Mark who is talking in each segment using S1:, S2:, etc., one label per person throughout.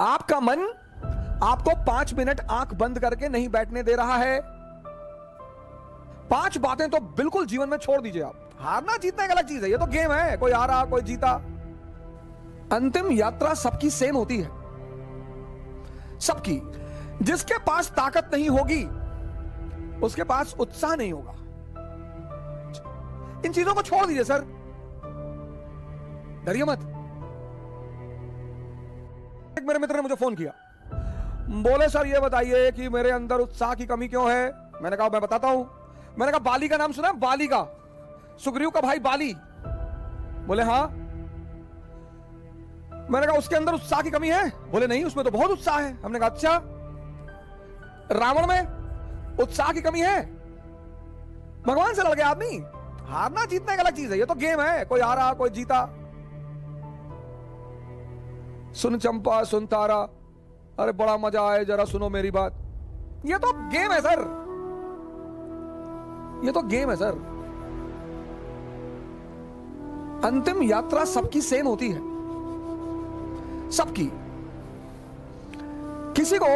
S1: आपका मन आपको 5 मिनट आंख बंद करके नहीं बैठने दे रहा है। 5 बातें तो बिल्कुल जीवन में छोड़ दीजिए आप। हारना जीतना एक अलग चीज है, ये तो गेम है, कोई हारा कोई जीता। अंतिम यात्रा सबकी सेम होती है, सबकी। जिसके पास ताकत नहीं होगी उसके पास उत्साह नहीं होगा। इन चीजों को छोड़ दीजिए सर, डरिए मत। एक मेरे मित्र ने मुझे फोन किया, बोले सर ये बताइए कि मेरे अंदर उत्साह की कमी क्यों है। मैंने कहा मैं बताता हूं। मैंने कहा बाली का नाम सुना है? बाली का, सुग्रीव का भाई बाली। बोले हाँ। मैंने कहा उसके अंदर उत्साह की कमी है? बोले नहीं, उसमें तो बहुत उत्साह है। हमने कहा अच्छा, रावण में उत्साह की कमी है? भगवान से लड़ गया आदमी। हारना जीतना एक अलग चीज है, ये तो गेम है, कोई हारा कोई जीता। सुन चंपा सुन तारा, अरे बड़ा मजा आए, जरा सुनो मेरी बात। ये तो गेम है सर, ये तो गेम है सर। अंतिम यात्रा सबकी सेम होती है, सबकी। किसी को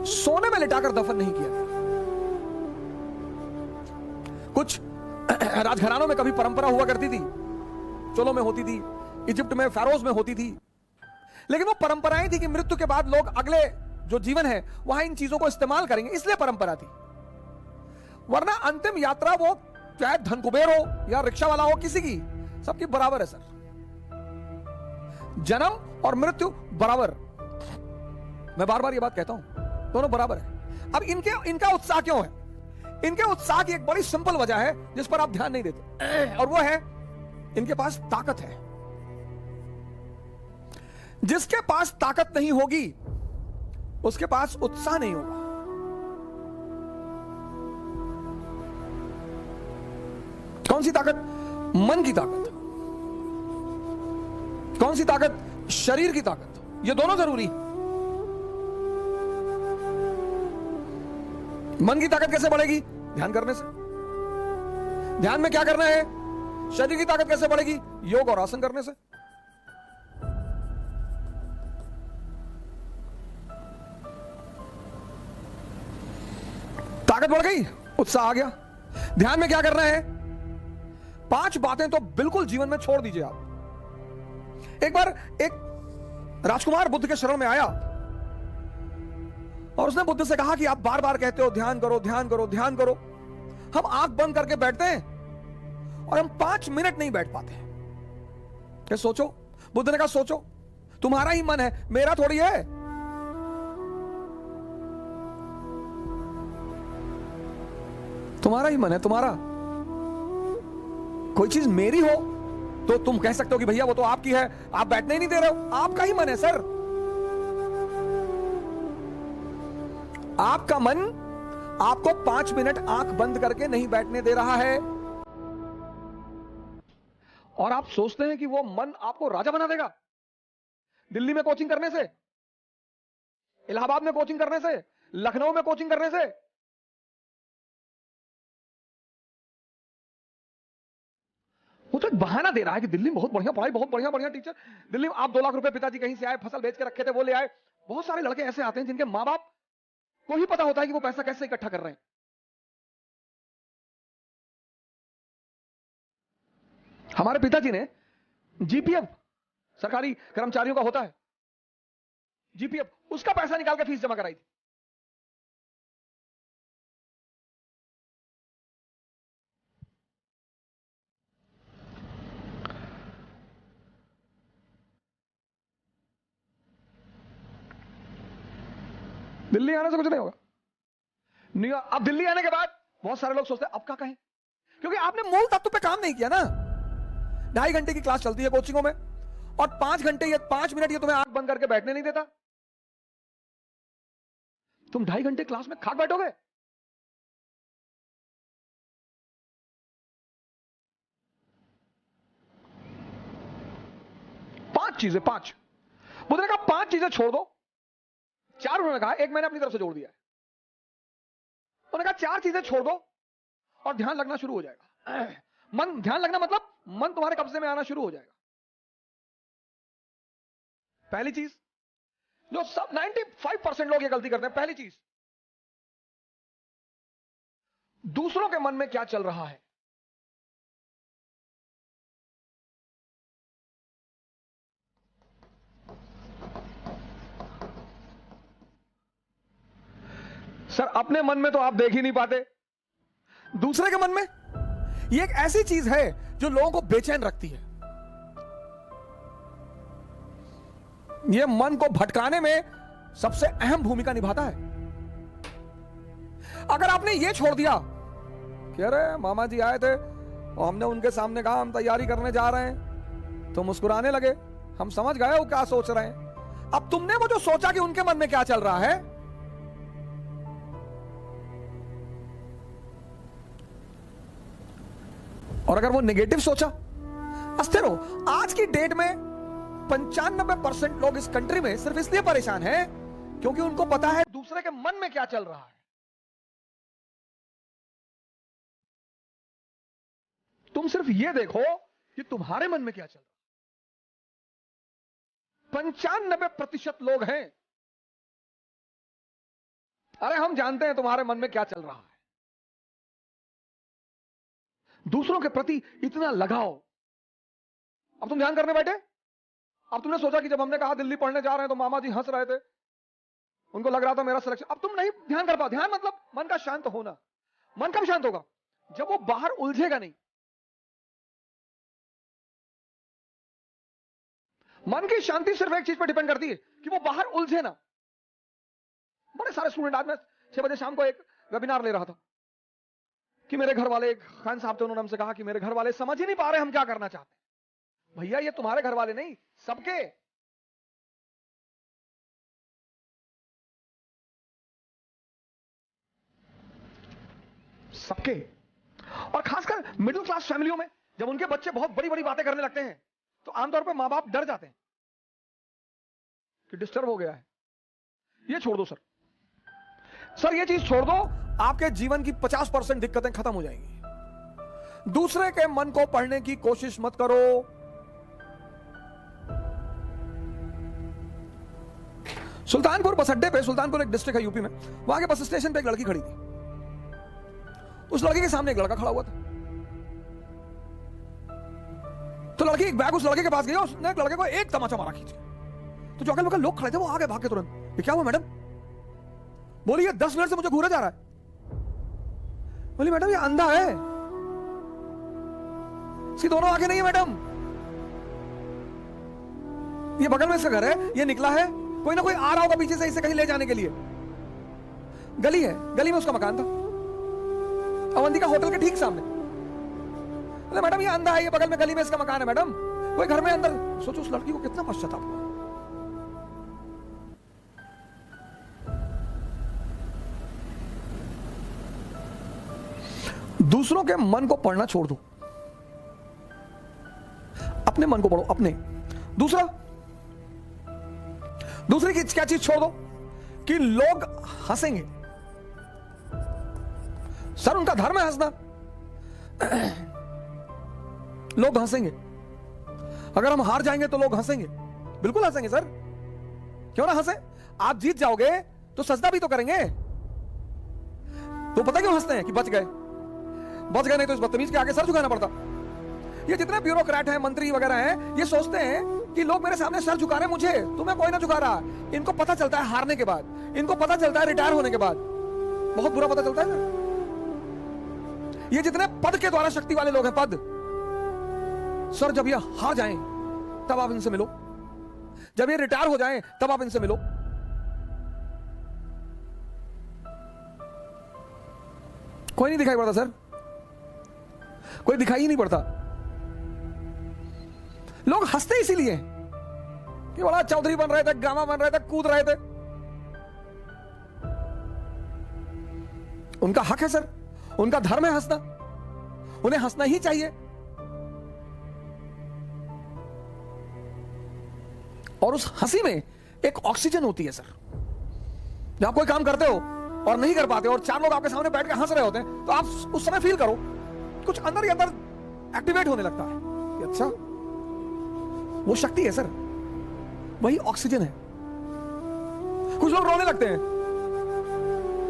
S1: सोने में लिटाकर दफन नहीं किया। कुछ राजघरानों में कभी परंपरा हुआ करती थी, चोलों में होती थी, इजिप्ट में फेरोज में होती थी, लेकिन वो परंपराएं थी कि मृत्यु के बाद लोग अगले जो जीवन है वहां इन चीजों को इस्तेमाल करेंगे, इसलिए परंपरा थी। वरना अंतिम यात्रा वो चाहे धन कुबेर हो या रिक्शा वाला हो, किसी की, सबकी बराबर है सर। जन्म और मृत्यु बराबर। मैं बार बार ये बात कहता हूं, दोनों बराबर है। अब इनका उत्साह क्यों है? इनके उत्साह की एक बड़ी सिंपल वजह है जिस पर आप ध्यान नहीं देते, और वो है इनके पास ताकत है। जिसके पास ताकत नहीं होगी उसके पास उत्साह नहीं होगा। कौन सी ताकत? मन की ताकत। कौन सी ताकत? शरीर की ताकत। ये दोनों जरूरी। मन की ताकत कैसे बढ़ेगी? ध्यान करने से। ध्यान में क्या करना है? शरीर की ताकत कैसे बढ़ेगी? योग और आसन करने से। ताकत बढ़ गई, उत्साह आ गया। ध्यान में क्या करना है? 5 बातें तो बिल्कुल जीवन में छोड़ दीजिए आप। एक बार एक राजकुमार बुद्ध के शरण में आया और उसने बुद्ध से कहा कि आप बार बार कहते हो ध्यान करो ध्यान करो ध्यान करो, हम आंख बंद करके बैठते हैं और हम 5 मिनट नहीं बैठ पाते। क्या सोचो? बुद्ध ने कहा सोचो, तुम्हारा ही मन है, मेरा थोड़ी है। तुम्हारा ही मन है, तुम्हारा। कोई चीज मेरी हो तो तुम कह सकते हो कि भैया वो तो आपकी है, आप बैठने ही नहीं दे रहे हो। आपका ही मन है सर। आपका मन आपको 5 मिनट आंख बंद करके नहीं बैठने दे रहा है, और आप सोचते हैं कि वो मन आपको राजा बना देगा। दिल्ली में कोचिंग करने से, इलाहाबाद में कोचिंग करने से, लखनऊ में कोचिंग करने से। वो तो एक बहाना दे रहा है कि दिल्ली में बहुत बढ़िया पढ़ाई, बहुत बढ़िया बढ़िया टीचर। दिल्ली में आप 2 लाख रुपए पिताजी कहीं से आए, फसल बेच के रखे थे, वो ले आए। बहुत सारे लड़के ऐसे आते हैं जिनके मां बाप को ही पता होता है कि वो पैसा कैसे इकट्ठा कर रहे हैं। हमारे पिताजी ने जीपीएफ, सरकारी कर्मचारियों का होता है जीपीएफ, उसका पैसा निकाल के फीस जमा कराई थी। दिल्ली आने से कुछ नहीं होगा। अब दिल्ली आने के बाद बहुत सारे लोग सोचते हैं अब क्या कहें, क्योंकि आपने मूल तत्व पे काम नहीं किया ना। 2.5 घंटे की क्लास चलती है कोचिंगों में, और 5 घंटे या 5 मिनट ये तुम्हें आंख बंद करके बैठने नहीं देता। तुम 2.5 घंटे क्लास में खाक बैठोगे? पांच चीजें, 5 बुद्ध ने कहा 5 चीजें छोड़ दो। 4 उन्होंने कहा, एक मैंने अपनी तरफ से जोड़ दिया है। उन्होंने कहा 4 चीजें छोड़ दो और ध्यान लगना शुरू हो जाएगा। मन, ध्यान लगना मतलब मन तुम्हारे कब्जे में आना शुरू हो जाएगा। पहली चीज, जो सब 95% लोग ये गलती करते हैं। पहली चीज, दूसरों के मन में क्या चल रहा है। सर अपने मन में तो आप देख ही नहीं पाते, दूसरे के मन में। ये एक ऐसी चीज है जो लोगों को बेचैन रखती है। यह मन को भटकाने में सबसे अहम भूमिका निभाता है। अगर आपने यह छोड़ दिया कि अरे मामा जी आए थे और हमने उनके सामने कहा हम तैयारी करने जा रहे हैं, तो मुस्कुराने लगे, हम समझ गए वो क्या सोच रहे हैं। अब तुमने वो जो सोचा कि उनके मन में क्या चल रहा है, और अगर वो नेगेटिव सोचा, अस्थिर हो। आज की डेट में 95% लोग इस कंट्री में सिर्फ इसलिए परेशान हैं क्योंकि उनको पता है दूसरे के मन में क्या चल रहा है। तुम सिर्फ ये देखो कि तुम्हारे मन में क्या चल रहा है। 95% लोग हैं, अरे हम जानते हैं तुम्हारे मन में क्या चल रहा है। दूसरों के प्रति इतना लगाव। अब तुम ध्यान करने बैठे, अब तुमने सोचा कि जब हमने कहा दिल्ली पढ़ने जा रहे हैं तो मामा जी हंस रहे थे, उनको लग रहा था मेरा सिलेक्शन। अब तुम नहीं ध्यान कर पाओ। ध्यान मतलब मन का शांत होना। मन कब शांत होगा? जब वो बाहर उलझेगा नहीं। मन की शांति सिर्फ एक चीज पर डिपेंड करती है कि वो बाहर उलझे ना। बड़े सारे स्टूडेंट, आज मैं 6 बजे शाम को एक वेबिनार ले रहा था कि मेरे घर वाले, एक खान साहब थे, उन्होंने हमसे कहा कि मेरे घर वाले समझ ही नहीं पा रहे हम क्या करना चाहते हैं। भैया ये तुम्हारे घर वाले नहीं, सबके। सबके। और खासकर मिडिल क्लास फैमिलियों में जब उनके बच्चे बहुत बड़ी बड़ी बातें करने लगते हैं तो आमतौर पर मां बाप डर जाते हैं कि डिस्टर्ब हो गया है। ये छोड़ दो सर, सर ये चीज छोड़ दो, आपके जीवन की 50% दिक्कतें खत्म हो जाएंगी। दूसरे के मन को पढ़ने की कोशिश मत करो। सुल्तानपुर बस अड्डे पे, सुल्तानपुर एक डिस्ट्रिक्ट है यूपी में, वहां के बस स्टेशन पे एक लड़की खड़ी थी। उस लड़की के सामने एक लड़का खड़ा हुआ था। तो लड़की एक बैग उस लड़के के पास गई और उसने लड़के को एक तमाचा मारा खींच के। तो जो अगल बगल लोग खड़े थे वो आगे भाग के तुरंत, ये क्या हुआ मैडम? बोली ये 10 मिनट से मुझे घूरा जा रहा है। बोली मैडम ये अंधा है, इसकी दोनों आंखें नहीं है मैडम। ये बगल में इसका घर है, ये निकला है, कोई ना कोई आ रहा होगा पीछे से इसे कहीं ले जाने के लिए। गली है, गली में उसका मकान था, अवंतिका होटल के ठीक सामने। अरे मैडम ये अंधा है, ये बगल में गली में इसका मकान है मैडम, कोई घर में अंदर। सोचो उस लड़की को कितना पश्चाताप हुआ। दूसरों के मन को पढ़ना छोड़ दो, अपने मन को पढ़ो। अपने दूसरी की क्या चीज छोड़ दो कि लोग हंसेंगे। सर उनका धर्म है हंसना, लोग हंसेंगे। अगर हम हार जाएंगे तो लोग हंसेंगे, बिल्कुल हंसेंगे सर, क्यों ना हंसे। आप जीत जाओगे तो सजदा भी तो करेंगे। तो पता क्यों हंसते हैं कि बच गए, नहीं तो इस बदतमीज के आगे सर झुकाना पड़ता। ये जितने ब्यूरोक्रेट हैं, मंत्री वगैरह हैं, ये सोचते हैं कि लोग मेरे सामने सर झुका रहे हैं, मुझे तुम्हें कोई ना झुका रहा। इनको पता चलता है हारने के बाद, इनको पता चलता है रिटायर होने के बाद, बहुत बुरा पता चलता है ना। ये जितने पद के द्वारा शक्ति वाले लोग हैं, पद, सर जब ये हार जाएं तब आप इनसे मिलो, जब ये रिटायर हो जाएं तब आप इनसे मिलो। कोई नहीं दिखाई पड़ता सर, कोई दिखाई ही नहीं पड़ता। लोग हंसते इसीलिए कि बड़ा चौधरी बन रहे थे, गामा बन रहे थे, कूद रहे थे। उनका हक है सर, उनका धर्म है हंसना, उन्हें हंसना ही चाहिए। और उस हंसी में एक ऑक्सीजन होती है सर। जब आप कोई काम करते हो और नहीं कर पाते और 4 लोग आपके सामने बैठ के हंस रहे होते हैं, तो आप उस समय फील करो कुछ अंदर ही अंदर एक्टिवेट होने लगता है कि अच्छा वो शक्ति है सर, वही ऑक्सीजन है। कुछ लोग रोने लगते हैं,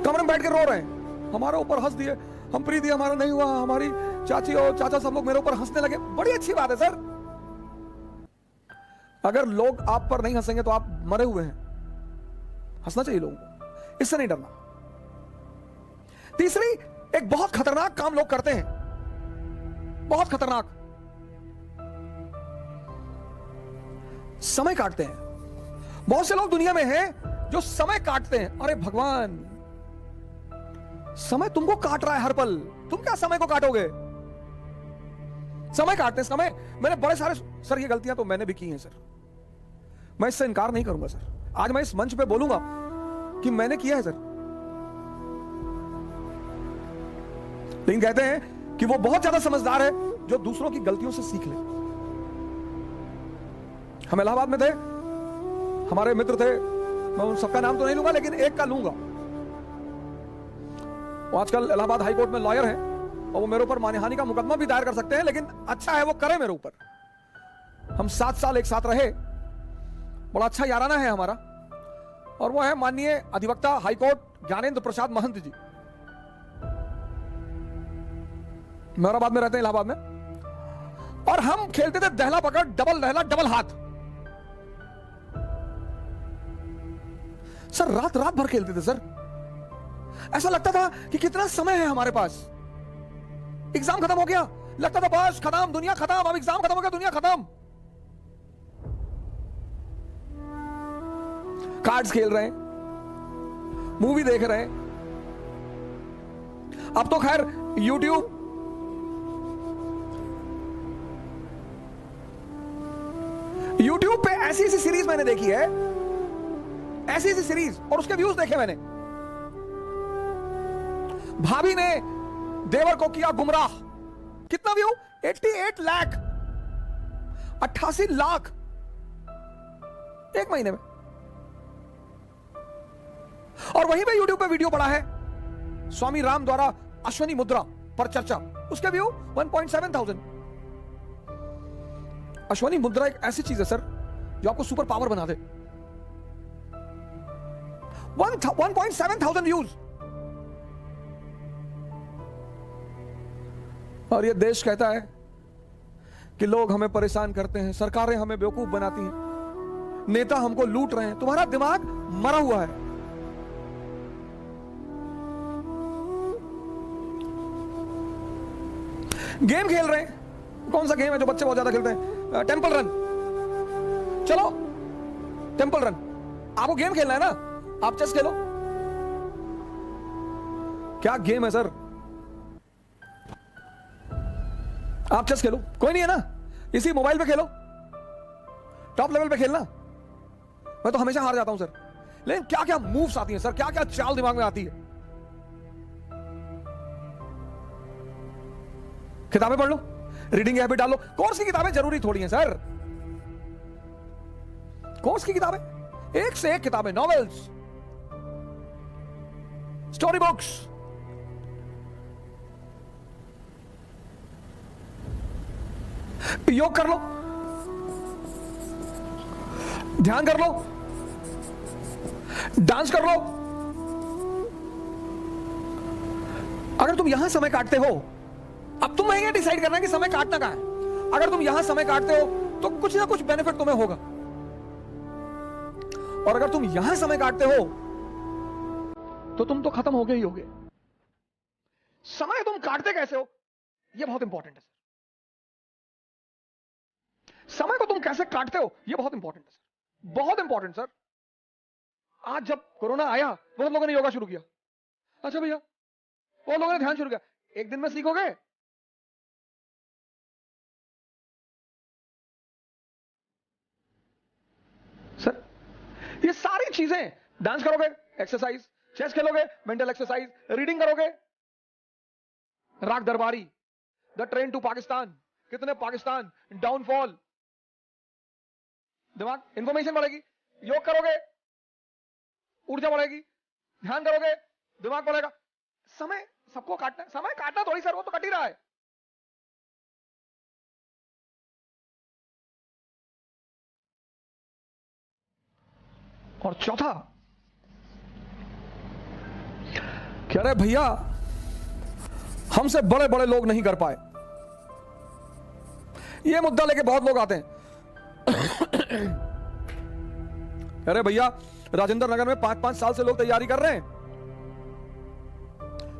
S1: कमरे में बैठ के रो रहे हैं, हमारे ऊपर हंस दिए, हम प्रीति हमारा नहीं हुआ, हमारी चाची और चाचा सब लोग मेरे ऊपर हंसने लगे। बड़ी अच्छी बात है सर, अगर लोग आप पर नहीं हंसेंगे तो आप मरे हुए हैं। हंसना चाहिए लोगों को, इससे नहीं डरना। तीसरी, एक बहुत खतरनाक काम लोग करते हैं, बहुत खतरनाक, समय काटते हैं। बहुत से लोग दुनिया में हैं जो समय काटते हैं। अरे भगवान, समय तुमको काट रहा है हर पल, तुम क्या समय को काटोगे? समय काटते हैं, समय। मैंने बड़े सारे, सर ये गलतियां तो मैंने भी की हैं सर, मैं इससे इनकार नहीं करूंगा सर। आज मैं इस मंच पे बोलूंगा कि मैंने किया है सर, लेकिन कहते हैं कि वो बहुत ज्यादा समझदार है जो दूसरों की गलतियों से सीख ले। हम इलाहाबाद में थे, हमारे मित्र थे, मैं उन सबका नाम तो नहीं लूंगा लेकिन एक का लूंगा। वो आजकल इलाहाबाद हाई कोर्ट में लॉयर है और वो मेरे ऊपर मानहानि का मुकदमा भी दायर कर सकते हैं, लेकिन अच्छा है वो करे मेरे ऊपर। हम 7 साल एक साथ रहे, बड़ा अच्छा याराना है हमारा, और वो है माननीय अधिवक्ता हाईकोर्ट ज्ञानेंद्र प्रसाद महंत जी। मेहराबाद में रहते हैं, इलाहाबाद में, और हम खेलते थे दहला पकड़, डबल दहला, डबल हाथ। सर रात रात भर खेलते थे सर, ऐसा लगता था कि कितना समय है हमारे पास। एग्जाम खत्म हो गया, लगता था बस खत्म, दुनिया खत्म, अब एग्जाम खत्म हो गया, दुनिया खत्म। कार्ड्स खेल रहे हैं, मूवी देख रहे हैं। अब तो खैर यूट्यूब पे ऐसी ऐसी सीरीज मैंने देखी है, ऐसी ऐसी सीरीज, और उसके व्यूज देखे मैंने। भाभी ने देवर को किया गुमराह, कितना व्यू? 88 लाख, 88 लाख एक महीने में। और वहीं पे यूट्यूब पे वीडियो पड़ा है स्वामी राम द्वारा अश्वनी मुद्रा पर चर्चा, उसके व्यू 1.7 अश्वनी मुद्रा एक ऐसी चीज है सर जो आपको सुपर पावर बना दे। 1.7 व्यूज। और ये देश कहता है कि लोग हमें परेशान करते हैं, सरकारें हमें बेवकूफ बनाती हैं, नेता हमको लूट रहे हैं। तुम्हारा दिमाग मरा हुआ है। गेम खेल रहे हैं, कौन सा गेम है जो बच्चे बहुत ज्यादा खेलते हैं? Temple run. चलो टेंपल रन, आपको गेम खेलना है ना, आप चेस खेलो। क्या गेम है सर? आप चेस खेलो, कोई नहीं है ना, इसी मोबाइल पे खेलो, टॉप लेवल पे खेलना। मैं तो हमेशा हार जाता हूं सर, लेकिन क्या क्या मूव्स आती हैं सर, क्या क्या चाल दिमाग में आती है। किताबें पढ़ लो, रीडिंग हैबिट डालो। कोर्स की किताबें जरूरी थोड़ी हैं सर, कोर्स की किताबें, एक से एक किताबें, नॉवेल्स, स्टोरी बुक्स। योग कर लो, ध्यान कर लो, डांस कर लो। अगर तुम यहां समय काटते हो, अब तुम ये डिसाइड करना है कि समय काटना कहां है। अगर तुम यहां समय काटते हो तो कुछ ना कुछ बेनिफिट तुम्हें होगा, और अगर तुम यहां समय काटते हो तो तुम तो खत्म हो गए ही होगे। समय तुम काटते कैसे हो, यह बहुत इंपॉर्टेंट है सर। समय को तुम कैसे काटते हो, यह बहुत इंपॉर्टेंट है सर, बहुत इंपॉर्टेंट सर। आज जब कोरोना आया, बहुत लोगों ने योगा शुरू किया। अच्छा भैया, बहुत लोगों ने ध्यान शुरू किया। एक दिन में सीखोगे? सर ये सारी चीजें, डांस करोगे एक्सरसाइज, चेस खेलोगे मेंटल एक्सरसाइज, रीडिंग करोगे, राग दरबारी, द ट्रेन टू पाकिस्तान, कितने पाकिस्तान, डाउनफॉल, दिमाग, इंफॉर्मेशन बढ़ेगी। योग करोगे, ऊर्जा बढ़ेगी। ध्यान करोगे, दिमाग बढ़ेगा। समय सबको काटना है, समय काटना थोड़ी सर, वो तो कट ही रहा है। और चौथा, कह रहे भैया हमसे बड़े बड़े लोग नहीं कर पाए। ये मुद्दा लेके बहुत लोग आते हैं। कह रहे भैया राजेंद्र नगर में 5-5 साल से लोग तैयारी कर रहे हैं,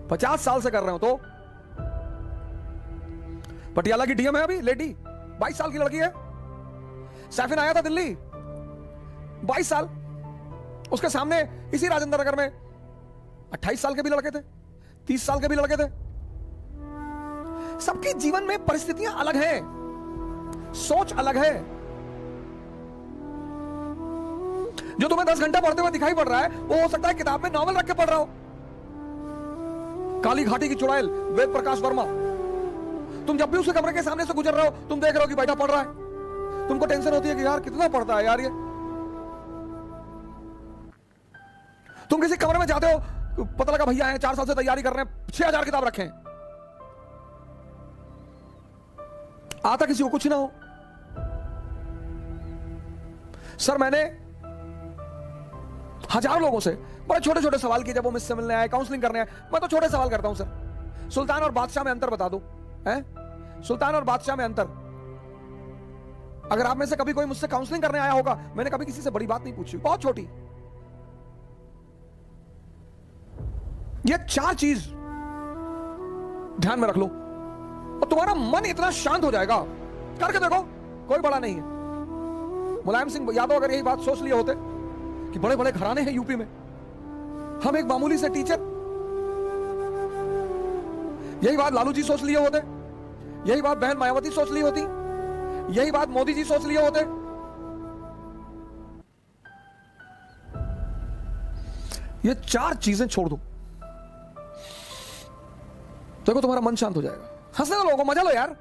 S1: 50 साल से कर रहे हो। तो पटियाला की डीएम है अभी लेडी, 22 साल की लड़की है। सैफिन आया था दिल्ली, 22 साल। उसके सामने इसी राजेंद्र नगर में 28 साल के भी लड़के थे, 30 साल के भी लड़के थे। सबके जीवन में परिस्थितियां अलग हैं, सोच अलग है। जो तुम्हें 10 घंटा पढ़ते हुए दिखाई पड़ रहा है वो हो सकता है किताब में नॉवल रख के पढ़ रहा हो। काली घाटी की चुड़ैल वेद प्रकाश वर्मा, तुम जब भी उसके कमरे के सामने से गुजर रहे हो तुम देख रहे हो कि बैठा पढ़ रहा है। तुमको टेंशन होती है कि यार कितना पढ़ता है यार ये। तुम किसी कमरे में जाते हो, पता लगा भैया है 4 साल से तैयारी कर रहे हैं, 6000 किताब रखे हैं। आता किसी को कुछ ना हो। सर मैंने हजारों लोगों से बड़े छोटे छोटे सवाल किए जब वो मुझसे मिलने आए, काउंसलिंग करने आए। मैं तो छोटे सवाल करता हूं सर, सुल्तान और बादशाह में अंतर बता दो। सुल्तान और बादशाह में अंतर। अगर आप में से कभी कोई मुझसे काउंसलिंग करने आया होगा, मैंने कभी किसी से बड़ी बात नहीं पूछी, बहुत छोटी। ये 4 चीज ध्यान में रख लो और तुम्हारा मन इतना शांत हो जाएगा। करके देखो, कोई बड़ा नहीं है। मुलायम सिंह यादव अगर यही बात सोच लिए होते कि बड़े बड़े घराने हैं यूपी में, हम एक मामूली से टीचर, यही बात लालू जी सोच लिए होते, यही बात बहन मायावती सोच ली होती, यही बात मोदी जी सोच लिए होते। ये 4 चीजें छोड़ दो, देखो तुम्हारा मन शांत हो जाएगा। हंसने दो लोगों को, मजा लो यार।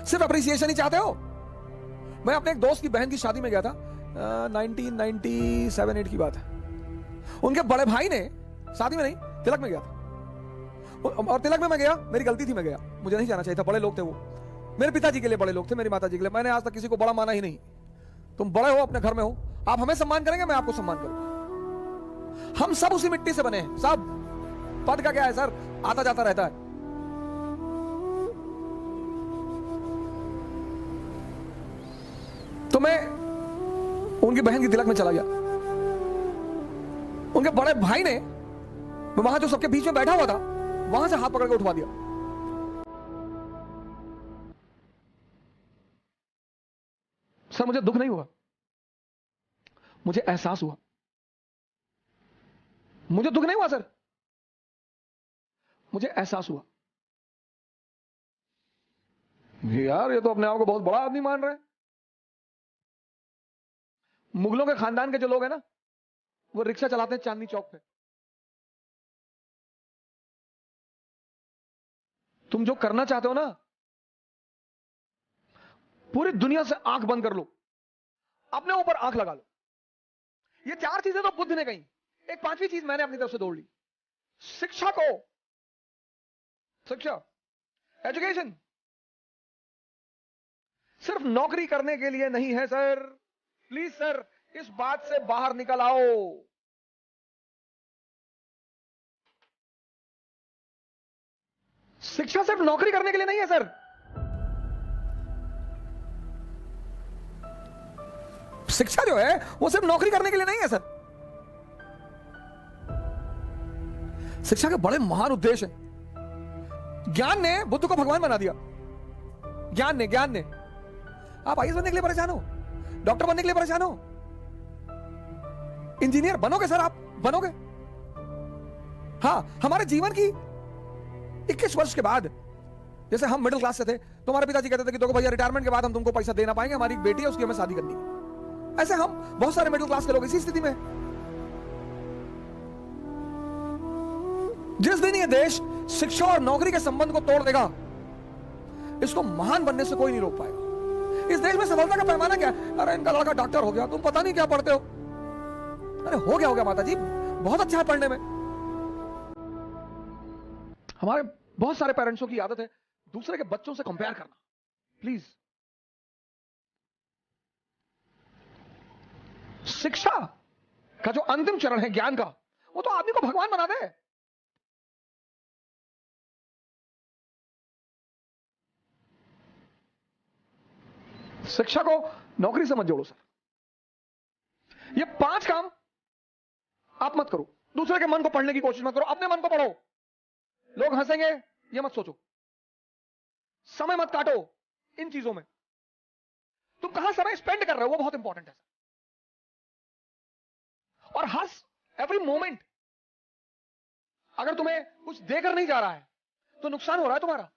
S1: सिर्फ अप्रिसिएशन ही चाहते हो। मैं अपने एक दोस्त की बहन की शादी में गया था, 1997-8 की बात है। उनके बड़े भाई ने, शादी में नहीं तिलक में गया था, और तिलक में मैं गया, मेरी गलती थी, मैं गया, मुझे नहीं जाना चाहिए था। बड़े लोग थे वो, मेरे पिताजी के लिए बड़े लोग थे, मेरी माताजी के लिए। मैंने आज तक किसी को बड़ा माना ही नहीं। तुम बड़े हो, अपने घर में हो, आप हमें सम्मान करेंगे, मैं आपको सम्मान करूंगा। हम सब उसी मिट्टी से बने हैं, सब। पद का क्या है सर, आता जाता रहता है। तो मैं उनकी बहन की तिलक में चला गया। उनके बड़े भाई ने, वहां जो सबके बीच में बैठा हुआ था, वहां से हाथ पकड़ के उठवा दिया। सर मुझे दुख नहीं हुआ, मुझे एहसास हुआ। मुझे दुख नहीं हुआ सर, मुझे एहसास हुआ यार ये तो अपने आप को बहुत बड़ा आदमी मान रहे हैं। मुगलों के खानदान के जो लोग हैं ना, वो रिक्शा चलाते हैं चांदनी चौक पे। तुम जो करना चाहते हो ना, पूरी दुनिया से आंख बंद कर लो, अपने ऊपर आंख लगा लो। ये 4 चीजें तो बुद्ध ने कही, एक 5वीं चीज मैंने अपनी तरफ से जोड़ ली। शिक्षा को, शिक्षा, एजुकेशन सिर्फ नौकरी करने के लिए नहीं है सर। प्लीज सर, इस बात से बाहर निकल आओ। शिक्षा सिर्फ नौकरी करने के लिए नहीं है सर। शिक्षा जो है वो सिर्फ नौकरी करने के लिए नहीं है सर। शिक्षा के बड़े महान उद्देश्य हैं। ज्ञान ने बुद्ध को भगवान बना दिया। ज्ञान ने आप आईएएस बनने के लिए परेशान हो, डॉक्टर बनने के लिए परेशान हो, इंजीनियर बनोगे सर, आप बनोगे। हां, हमारे जीवन की 21 वर्ष के बाद, जैसे हम मिडिल क्लास से थे, तो हमारे पिताजी कहते थे कि देखो भैया रिटायरमेंट के बाद हम तुमको पैसा दे ना पाएंगे, हमारी एक बेटी है उसकी हमें शादी करनी है। ऐसे हम बहुत सारे मिडिल क्लास के लोग इसी स्थिति में। जिस दिन ये देश शिक्षा और नौकरी के संबंध को तोड़ देगा, इसको महान बनने से कोई नहीं रोक पाएगा। इस देश में सफलता का पैमाना क्या है? अरे इनका लड़का डॉक्टर हो गया, तुम पता नहीं क्या पढ़ते हो। अरे हो गया माता जी, बहुत अच्छा है पढ़ने में। हमारे बहुत सारे पेरेंट्सों की आदत है दूसरे के बच्चों से कंपेयर करना। प्लीज, शिक्षा का जो अंतिम चरण है ज्ञान का, वो तो आदमी को भगवान बना दे। शिक्षा को नौकरी से मत जोड़ो सर। ये 5 काम आप मत करो। दूसरे के मन को पढ़ने की कोशिश मत करो, अपने मन को पढ़ो। लोग हंसेंगे ये मत सोचो। समय मत काटो इन चीजों में। तुम कहां समय स्पेंड कर रहे हो वो बहुत इंपॉर्टेंट है। और हर एवरी मोमेंट अगर तुम्हें कुछ देकर नहीं जा रहा है तो नुकसान हो रहा है तुम्हारा।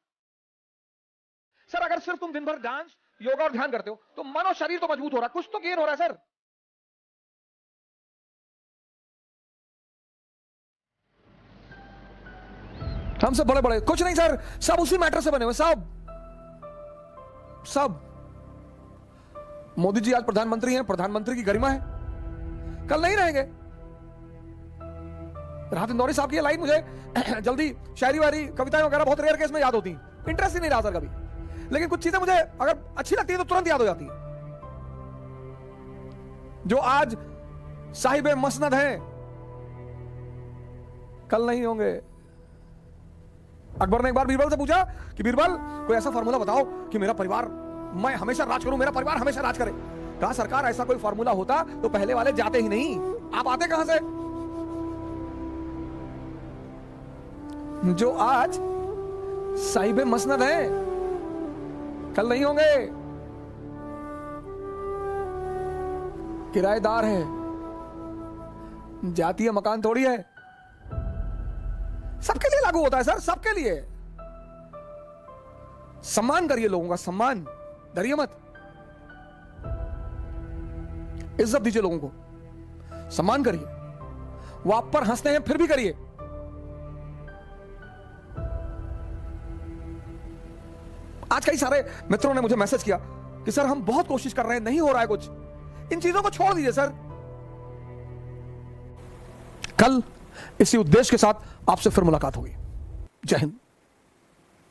S1: सर अगर सिर्फ तुम दिन भर डांस, योगा और ध्यान करते हो तो मन और शरीर तो मजबूत हो रहा है, कुछ तो गेन हो रहा है सर। हम सब बड़े बड़े कुछ नहीं सर, सब उसी मैटर से बने हुए, सब। मोदी जी आज प्रधानमंत्री हैं, प्रधानमंत्री की गरिमा है, कल नहीं रहेंगे। राहत इंदौरी साहब की लाइन मुझे जल्दी शायरी वायरी कविताएं वगैरह बहुत रेयर केस में याद होती, इंटरेस्ट ही नहीं रहा सर कभी, लेकिन कुछ चीजें मुझे अगर अच्छी लगती है तो तुरंत याद हो जाती है। जो आज साहिबे मसनद हैं कल नहीं होंगे। अकबर ने एक बार बीरबल से पूछा कि बीरबल कोई ऐसा फार्मूला बताओ कि मेरा परिवार, मैं हमेशा राज करूं, मेरा परिवार हमेशा राज करे। कहा सरकार ऐसा कोई फार्मूला होता तो पहले वाले जाते ही नहीं, आप आते कहां से? जो आज साहिबे मसनद हैं कल नहीं होंगे, किराएदार है, जातीय मकान थोड़ी है। सबके लिए लागू होता है सर, सबके लिए। सम्मान करिए लोगों का, सम्मान डरिए मत, इज्जत दीजिए लोगों को, सम्मान करिए। वो आप पर हंसते हैं फिर भी करिए। आज कई सारे मित्रों ने मुझे मैसेज किया कि सर हम बहुत कोशिश कर रहे हैं, नहीं हो रहा है कुछ। इन चीजों को छोड़ दीजिए सर। कल इसी उद्देश्य के साथ आपसे फिर मुलाकात होगी। जय हिंद।